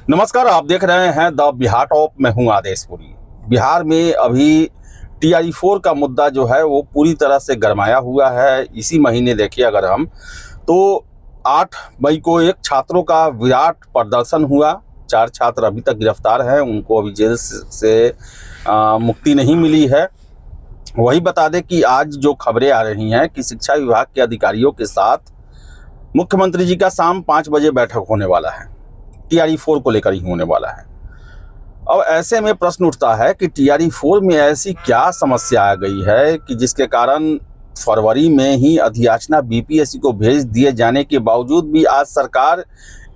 नमस्कार, आप देख रहे हैं द बिहार टॉप। मैं हूं आदेशपुरी। बिहार में अभी TRE-4 का मुद्दा जो है वो पूरी तरह से गरमाया हुआ है। इसी महीने देखिए अगर हम तो 8 मई को एक छात्रों का विराट प्रदर्शन हुआ। 4 छात्र अभी तक गिरफ्तार हैं, उनको अभी जेल से मुक्ति नहीं मिली है। वही बता दें कि आज जो खबरें आ रही हैं कि शिक्षा विभाग के अधिकारियों के साथ मुख्यमंत्री जी का शाम 5 बजे बैठक होने वाला है। TRE-4 को लेकर ही होने वाला है। अब ऐसे में प्रश्न उठता है कि TRE-4 में ऐसी क्या समस्या आ गई है कि जिसके कारण फरवरी में ही अधियाचना BPSC को भेज दिए जाने के बावजूद भी आज सरकार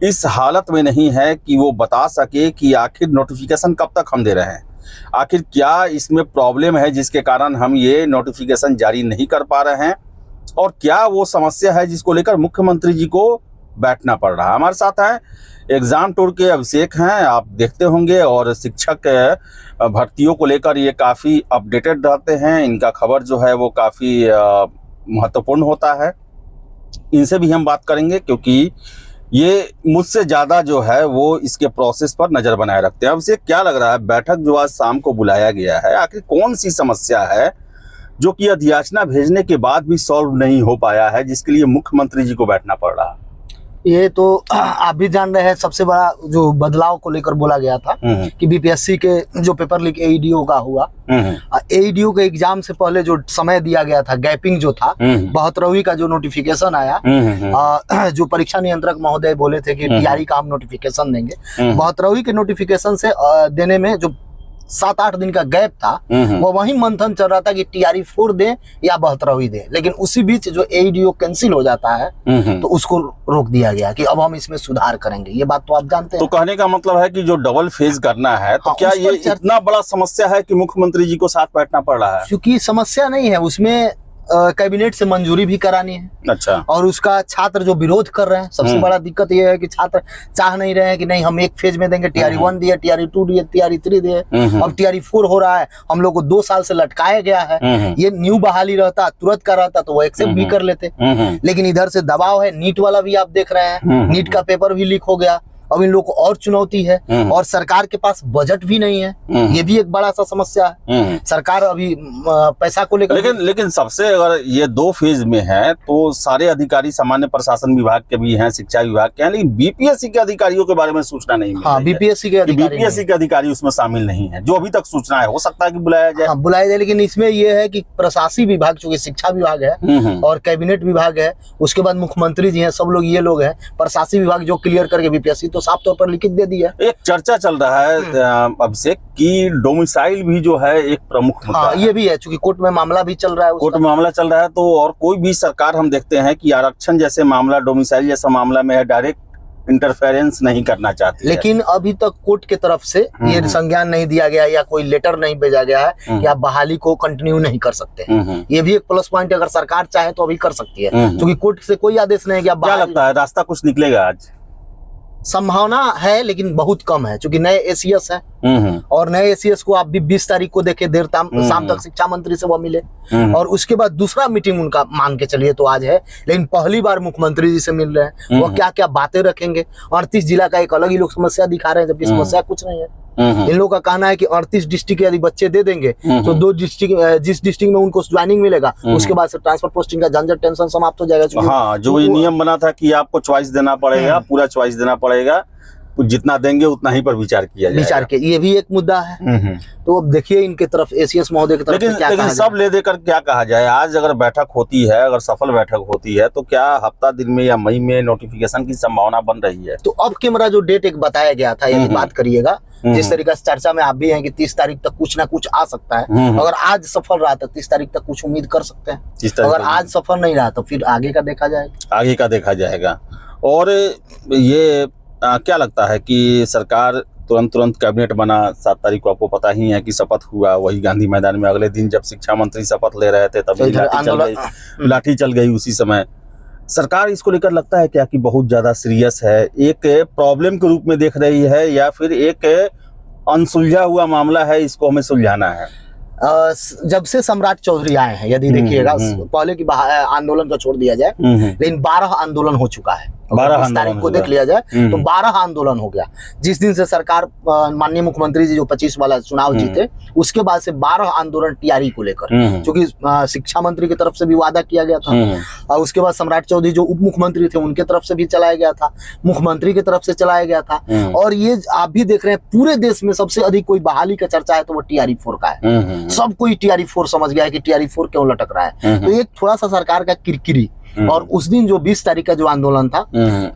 इस हालत में नहीं है कि वो बता सके कि आखिर नोटिफिकेशन कब तक हम दे रहे हैं, आखिर क्या इसमें प्रॉब्लम है जिसके कारण हम ये नोटिफिकेशन जारी नहीं कर पा रहे हैं, और क्या वो समस्या है जिसको लेकर मुख्यमंत्री जी को बैठना पड़ रहा है। हमारे साथ हैं एग्जाम टूर के अभिषेक हैं, आप देखते होंगे, और शिक्षक भर्तियों को लेकर ये काफ़ी अपडेटेड रहते हैं। इनका खबर जो है वो काफ़ी महत्वपूर्ण होता है। इनसे भी हम बात करेंगे क्योंकि ये मुझसे ज़्यादा जो है वो इसके प्रोसेस पर नज़र बनाए रखते हैं। अभिषेक, क्या लग रहा है, बैठक जो आज शाम को बुलाया गया है, आखिर कौन सी समस्या है जो कि अधियाचना भेजने के बाद भी सॉल्व नहीं हो पाया है, जिसके लिए मुख्यमंत्री जी को बैठना पड़ रहा है? ये तो आप भी जान रहे हैं, सबसे बड़ा जो बदलाव को लेकर बोला गया था कि BPSC के जो पेपर लीक AEDO का हुआ, AEDO के एग्जाम से पहले जो समय दिया गया था, गैपिंग जो था, 72वीं का जो नोटिफिकेशन आया, जो परीक्षा नियंत्रक महोदय बोले थे कि TRE का हम नोटिफिकेशन देंगे, 72वीं के नोटिफिकेशन से देने में जो 7-8 दिन का गैप था, वो वही मंथन चल रहा था कि TRE-4 दे या 72वीं दे। लेकिन उसी बीच जो AEDO कैंसिल हो जाता है तो उसको रोक दिया गया कि अब हम इसमें सुधार करेंगे। ये बात तो आप जानते हैं। तो कहने का मतलब है कि जो डबल फेज करना है, तो क्या ये इतना बड़ा समस्या है कि मुख्यमंत्री जी को साथ बैठना पड़ रहा है? क्योंकि समस्या नहीं है, उसमें कैबिनेट से मंजूरी भी करानी है। अच्छा। और उसका छात्र जो विरोध कर रहे हैं, सबसे बड़ा दिक्कत ये है कि छात्र चाह नहीं रहे हैं कि नहीं हम एक फेज में देंगे, TRE-1 दिए, TRE-2 दिए, TRE-3 दिए, अब TRE-4 हो रहा है। हम लोग को 2 साल से लटकाया गया है। ये न्यू बहाली रहता, तुरंत का रहता तो वो एक्सेप्ट भी कर लेते, लेकिन इधर से दबाव है। नीट वाला भी आप देख रहे हैं, नीट का पेपर भी लीक हो गया। अब इन लोगों को और चुनौती है, और सरकार के पास बजट भी नहीं है। ये भी एक बड़ा सा समस्या है। सरकार अभी पैसा को लेकर लेकिन सबसे अगर ये 2 फेज में है तो सारे अधिकारी सामान्य प्रशासन विभाग के भी हैं, शिक्षा विभाग के हैं, लेकिन BPSC के अधिकारियों के बारे में सूचना नहीं मिली। हाँ, BPSC के अधिकारी उसमें शामिल नहीं है। जो अभी तक सूचना है, हो सकता है कि बुलाया जाए। हाँ, बुलाया जाए, लेकिन इसमें यह है कि प्रशासनिक विभाग, चूंकि शिक्षा विभाग है और कैबिनेट विभाग है, उसके बाद मुख्यमंत्री जी हैं, सब लोग ये लोग हैं। प्रशासनिक विभाग जो क्लियर करके BPSC साफ तौर पर लिखित दे दिया। एक चर्चा चल रहा है अभिषेक की डोमिसाइल भी जो है एक प्रमुख मुद्दा है। ये भी है, चूंकि कोर्ट में मामला भी चल रहा है। कोर्ट में मामला चल रहा है तो, और कोई भी सरकार हम देखते हैं कि आरक्षण जैसे मामला, डोमिसाइल जैसा मामला में है, डायरेक्ट इंटरफेरेंस नहीं करना चाहती, लेकिन अभी तक कोर्ट के तरफ से ये संज्ञान नहीं दिया गया या कोई लेटर नहीं भेजा गया है कि आप बहाली को कंटिन्यू नहीं कर सकते। ये भी एक प्लस पॉइंट है, अगर सरकार चाहे तो अभी कर सकती है, क्योंकि कोर्ट से कोई आदेश नहीं है कि आप। क्या लगता है, रास्ता कुछ निकलेगा आज? संभावना है, लेकिन बहुत कम है, क्योंकि नए ACS है, और नए ACS को आप भी 20 तारीख को देखे, देर शाम तक शिक्षा मंत्री से वो मिले, और उसके बाद दूसरा मीटिंग उनका मान के चलिए तो आज है, लेकिन पहली बार मुख्यमंत्री जी से मिल रहे हैं। वो क्या क्या बातें रखेंगे। 38 जिला का एक अलग ही लोग समस्या दिखा रहे हैं, जबकि समस्या कुछ नहीं है। इन लोगों का कहना है कि 38 डिस्ट्रिक्ट यदि बच्चे दे देंगे तो 2 डिस्ट्रिक्ट, जिस डिस्ट्रिक्ट में उनको ज्वाइनिंग मिलेगा, उसके बाद से ट्रांसफर पोस्टिंग का झंझट, टेंशन समाप्त हो जाएगा। हाँ, जो ये नियम बना था कि आपको चॉइस देना पड़ेगा, पूरा चॉइस देना पड़ेगा, जितना देंगे उतना ही पर विचार किया जाएगा। विचार के ये भी एक मुद्दा है। तो अब देखिए इनके तरफ, ACS महोदय की तरफ लेकिन सब ले देकर क्या कहा जाए। आज अगर बैठक होती है, अगर सफल बैठक होती है, तो क्या हफ्ता दिन में या मई में नोटिफिकेशन की संभावना बन रही है? तो अब कैमरा जो डेट एक बताया गया था, यदि बात करिएगा, जिस तरीके से चर्चा में आप भी हैं कि 30 तारीख तक कुछ ना कुछ आ सकता है। अगर आज सफल रहा तो 30 तारीख तक कुछ उम्मीद कर सकते हैं। अगर आज सफल नहीं रहा तो फिर आगे का देखा जाएगा। आगे का देखा जाएगा। और ये क्या लगता है कि सरकार तुरंत कैबिनेट बना, 7 तारीख को आपको पता ही है कि शपथ हुआ वही गांधी मैदान में। अगले दिन जब शिक्षा मंत्री शपथ ले रहे थे तभी लाठी चल गई उसी समय। सरकार इसको लेकर लगता है क्या कि बहुत ज्यादा सीरियस है, एक प्रॉब्लम के रूप में देख रही है, या फिर एक अनसुलझा हुआ मामला है, इसको हमें सुलझाना है? जब से सम्राट चौधरी आए हैं, यदि देखिएगा, पहले की आंदोलन को छोड़ दिया जाए, लेकिन 12 आंदोलन हो चुका है। 12 तारीख को देख लिया जाए तो 12 आंदोलन हो गया। जिस दिन से सरकार माननीय मुख्यमंत्री जी जो 25 वाला चुनाव जीते उसके बाद से 12 आंदोलन टीआरई को लेकर, क्योंकि शिक्षा मंत्री की तरफ से भी वादा किया गया था और उसके बाद सम्राट चौधरी जो उप मुख्यमंत्री थे उनके तरफ से भी चलाया गया था, मुख्यमंत्री की तरफ से चलाया गया था। और ये आप भी देख रहे हैं पूरे देश में सबसे अधिक कोई बहाली का चर्चा है तो वो टीआरई 4 का है। सब कोई टीआरई 4 समझ गया है कि टीआरई 4 क्यों लटक रहा है। तो एक थोड़ा सा सरकार का किरकिरी। और उस दिन जो 20 तारीख का जो आंदोलन था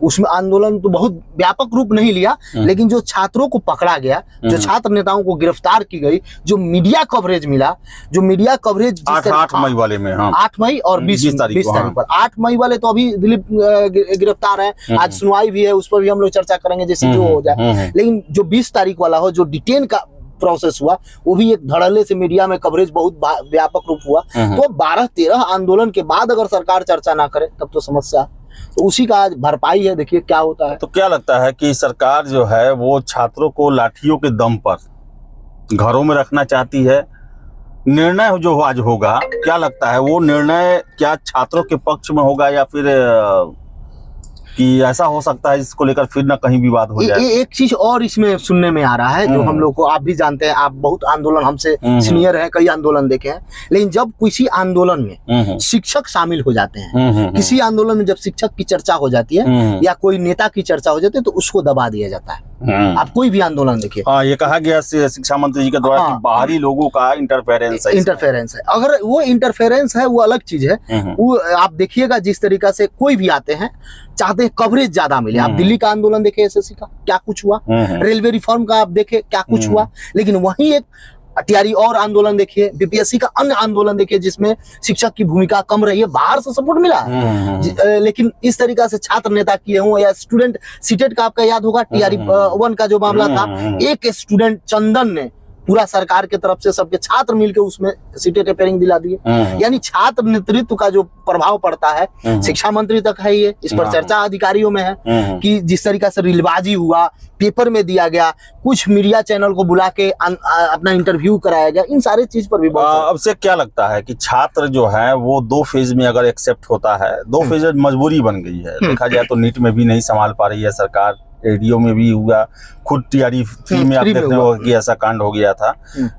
उसमें आंदोलन तो बहुत व्यापक रूप नहीं लिया, लेकिन जो छात्रों को पकड़ा गया, जो छात्र नेताओं को गिरफ्तार की गई, जो मीडिया कवरेज मिला, जो मीडिया कवरेज 8 मई वाले में 8 मई और 20 तारीख पर 8 मई वाले तो अभी दिलीप गिरफ्तार है, आज सुनवाई भी है, उस पर भी हम लोग चर्चा करेंगे जैसे जो हो जाए। लेकिन जो 20 तारीख वाला हो, जो डिटेन का प्रोसेस हुआ, वो भी एक धड़ल्ले से मीडिया में कवरेज बहुत व्यापक रूप हुआ। तो 12-13 आंदोलन के बाद अगर सरकार चर्चा ना करे तब तो समस्या, तो उसी का आज भरपाई है। देखिए क्या होता है। तो क्या लगता है कि सरकार जो है वो छात्रों को लाठियों के दम पर घरों में रखना चाहती है? निर्णय जो आज होगा, क्या लगता है वो निर्णय क्या छात्रों के पक्ष में होगा या फिर कि ऐसा हो सकता है इसको लेकर फिर ना कहीं विवाद हो जाए? एक चीज और इसमें सुनने में आ रहा है जो हम लोग को, आप भी जानते हैं, आप बहुत आंदोलन हमसे सीनियर हैं, कई आंदोलन देखे हैं, लेकिन जब किसी आंदोलन में शिक्षक शामिल हो जाते हैं, किसी आंदोलन में जब शिक्षक की चर्चा हो जाती है या कोई नेता की चर्चा हो जाती है तो उसको दबा दिया जाता है। आप कोई भी आंदोलन देखिए। हाँ, ये कहा गया शिक्षा मंत्री जी के द्वारा कि बाहरी लोगों का इंटरफेरेंस है। अगर वो इंटरफेरेंस है वो अलग चीज है। वो आप देखिएगा जिस तरीका से कोई भी आते हैं चाहते हैं कवरेज ज्यादा मिले। आप दिल्ली का आंदोलन देखे, एसएससी का क्या कुछ हुआ, रेलवे रिफॉर्म का आप देखे क्या कुछ हुआ, लेकिन वहीं एक टीआरई और आंदोलन देखिए, बीपीएससी का अन्य आंदोलन देखिए जिसमें शिक्षक की भूमिका कम रही है, बाहर से सपोर्ट मिला है। लेकिन इस तरीका से छात्र नेता किए हों या स्टूडेंट सीटेट का आपका याद होगा टीआरई 1 का जो मामला था, एक स्टूडेंट चंदन ने पूरा सरकार की तरफ से सबके छात्र मिलकर उसमें सीटेट रिपेयरिंग दिला दिए। यानी छात्र नेतृत्व का जो प्रभाव पड़ता है शिक्षा मंत्री तक है, ये इस पर चर्चा अधिकारियों में है कि जिस तरीका से रीलबाजी हुआ, पेपर में दिया गया, कुछ मीडिया चैनल को बुला के अपना इंटरव्यू कराया गया, इन सारे चीज पर भी अब से क्या लगता है कि छात्र जो है वो 2 फेज में अगर एक्सेप्ट होता है, 2 फेज मजबूरी बन गई है। देखा जाए तो नीट में भी नहीं संभाल पा रही है सरकार, एडीओ में भी हुआ, खुद टीआरई 3 में आप देखते हो कि ऐसा कांड हो गया था।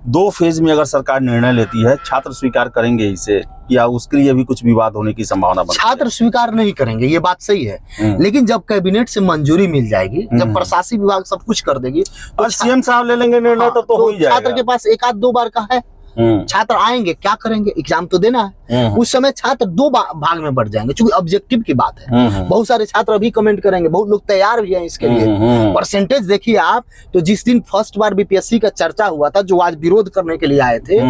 2 फेज में अगर सरकार निर्णय लेती है, छात्र स्वीकार करेंगे इसे या उसके लिए भी कुछ विवाद होने की संभावना बनती है? छात्र स्वीकार नहीं करेंगे, ये बात सही है, लेकिन जब कैबिनेट से मंजूरी मिल जाएगी, जब प्रशासनिक विभाग सब कुछ कर देगी और सीएम साहब ले लेंगे निर्णय, तो हो ही जाएगा। छात्र के पास 1-2 बार का है, छात्र आएंगे, क्या करेंगे, एग्जाम तो देना है। उस समय छात्र 2 भाग में बढ़ जाएंगे, क्योंकि ऑब्जेक्टिव की बात है। बहुत सारे छात्र अभी कमेंट करेंगे, बहुत लोग तैयार भी हैं इसके लिए। परसेंटेज देखिए आप, तो जिस दिन फर्स्ट बार बीपीएससी का चर्चा हुआ था, जो आज विरोध करने के लिए आए थे,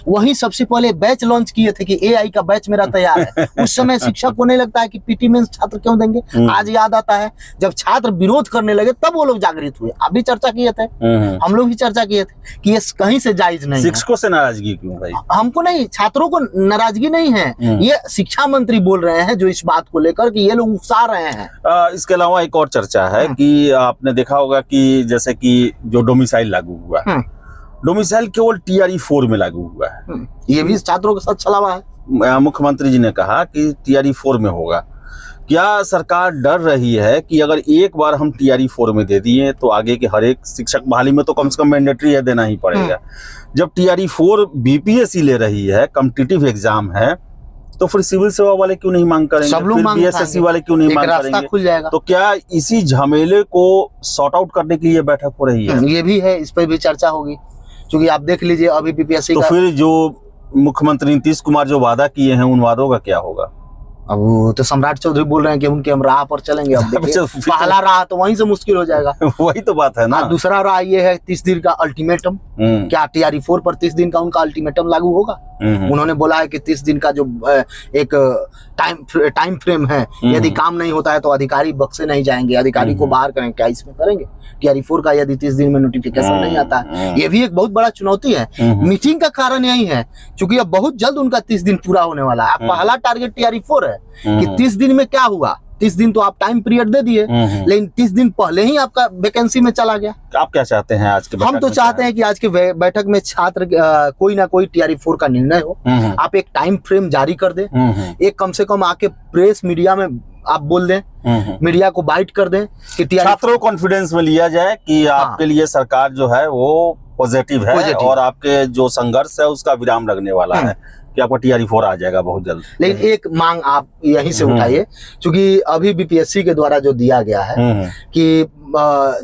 वही सबसे पहले बैच लॉन्च किए थे कि एआई का बैच मेरा तैयार है। उस समय शिक्षक को नहीं लगता है कि पीटी मेंस छात्र क्यों देंगे। आज याद आता है जब छात्र विरोध करने लगे तब वो लोग जागृत हुए। आप भी चर्चा किए थे, हम लोग भी चर्चा किए थे कि ये कहीं से जायज नहीं है। शिक्षकों से नाराजगी क्यों भाई? हमको नहीं, छात्रों को नाराजगी नहीं है, ये शिक्षा मंत्री बोल रहे हैं जो इस बात को लेकर कि ये लोग उकसा रहे हैं। इसके अलावा एक और चर्चा है कि आपने देखा होगा कि जैसे कि जो डोमिसाइल लागू हुआ है, डोमिसाइल केवल टीआरई 4 में लागू हुआ है, ये भी छात्रों के साथ छलावा है। मुख्यमंत्री जी ने कहा कि टीआरई 4 में होगा। क्या सरकार डर रही है कि अगर एक बार हम टीआरई 4 में दे दिए तो आगे के हर एक शिक्षक बहाली में तो कम से कम मैंडेटरी है, देना ही पड़ेगा। जब टीआरई 4 बीपीएससी ले रही है, कॉम्पिटिटिव एग्जाम है, तो फिर सिविल सेवा वाले क्यों नहीं मांग करेंगे, सब लोग बीएसएससी वाले क्यों नहीं मांग करेंगे? खुल जाएगा। तो क्या इसी झमेले को सॉर्ट आउट करने के लिए बैठक हो रही है? ये भी है, इस पर भी चर्चा होगी, क्योंकि आप देख लीजिए अभी बीपीएससी तो फिर जो मुख्यमंत्री नीतीश कुमार जो वादा किए हैं उन वादों का क्या होगा? अब वो तो सम्राट चौधरी बोल रहे हैं कि उनके हम राह पर चलेंगे। अब देखिए पहला राह तो वहीं से मुश्किल हो जाएगा। वही तो बात है ना। दूसरा राह ये है 30 दिन का अल्टीमेटम। क्या टीआरई 4 पर 30 दिन का उनका अल्टीमेटम लागू होगा? उन्होंने बोला है कि 30 दिन का जो एक टाइम फ्रेम है, यदि काम नहीं होता है तो अधिकारी बक्से नहीं जाएंगे, अधिकारी को बाहर करेंगे। क्या इसमें करेंगे? टीआरई 4 का यदि 30 दिन में नोटिफिकेशन नहीं आता है, ये भी एक बहुत बड़ा चुनौती है। मीटिंग का कारण यही है, क्योंकि अब बहुत जल्द उनका 30 दिन पूरा होने वाला है। पहला टारगेट टीआरई 4 है कि 30 दिन में क्या हुआ। 30 दिन तो आप टाइम पीरियड दे दिए, लेकिन 30 दिन पहले ही आपका वैकेंसी में चला गया। आप क्या चाहते हैं आज के? हम तो चाहते हैं कि आज के बैठक में छात्र कोई ना कोई टीआरई 4 का निर्णय हो। आप एक टाइम फ्रेम जारी कर दे, एक कम से कम आके प्रेस मीडिया में आप बोल दें, मीडिया को बाइट कर दें कि छात्रों को कॉन्फिडेंस में लिया जाए कि आपके लिए सरकार जो है वो पॉजिटिव है और आपके जो संघर्ष है उसका विराम लगने वाला है कि आपका TRE-4 आ जाएगा बहुत जल्द। लेकिन एक मांग आप यहीं से उठाइए, क्योंकि अभी बीपीएससी के द्वारा जो दिया गया है कि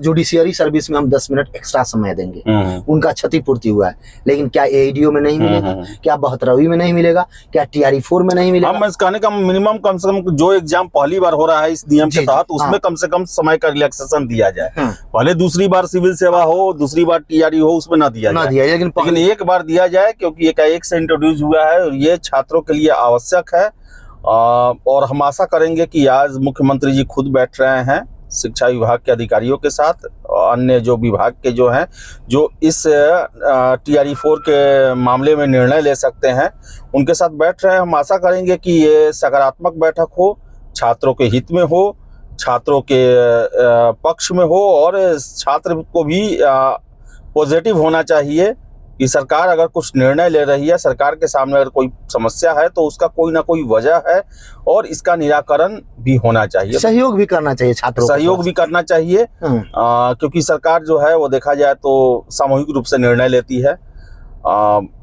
जुडिशियरी सर्विस में हम 10 मिनट एक्स्ट्रा समय देंगे, उनका क्षतिपूर्ति हुआ है, लेकिन क्या एडीओ में नहीं मिलेगा, क्या 72वीं में नहीं मिलेगा, क्या TRE-4 में नहीं मिलेगा? हम कहने का मिनिमम कम से कम जो एग्जाम पहली बार हो रहा है इस नियम के तहत उसमें कम से कम समय का रिलैक्सेशन दिया जाए। पहले दूसरी बार सिविल सेवा हो, दूसरी बार TRE हो, उसमें ना दिया जाए, लेकिन एक बार दिया जाए, क्योंकि एक से इंट्रोड्यूस हुआ है और ये छात्रों के लिए आवश्यक है। और हम आशा करेंगे कि आज मुख्यमंत्री जी खुद बैठ रहे हैं शिक्षा विभाग के अधिकारियों के साथ, अन्य जो विभाग के जो हैं जो इस TRE-4 के मामले में निर्णय ले सकते हैं उनके साथ बैठ रहे हैं। हम आशा करेंगे कि ये सकारात्मक बैठक हो, छात्रों के हित में हो, छात्रों के पक्ष में हो और छात्र को भी पॉजिटिव होना चाहिए कि सरकार अगर कुछ निर्णय ले रही है, सरकार के सामने अगर कोई समस्या है तो उसका कोई ना कोई वजह है और इसका निराकरण भी होना चाहिए। सहयोग भी करना चाहिए, छात्रों सहयोग भी करना चाहिए, क्योंकि सरकार जो है वो देखा जाए तो सामूहिक रूप से निर्णय लेती है,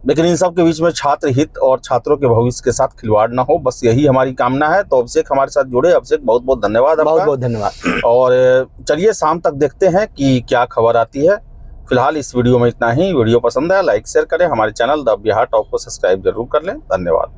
लेकिन इन सब के बीच में छात्र हित और छात्रों के भविष्य के साथ खिलवाड़ ना हो, बस यही हमारी कामना है। तो अभिषेक हमारे साथ जुड़े, अभिषेक बहुत बहुत धन्यवाद। बहुत बहुत धन्यवाद। और चलिए शाम तक देखते हैं कि क्या खबर आती है। फिलहाल इस वीडियो में इतना ही। वीडियो पसंद आया लाइक शेयर करें, हमारे चैनल द बिहार टॉप को सब्सक्राइब जरूर कर लें। धन्यवाद।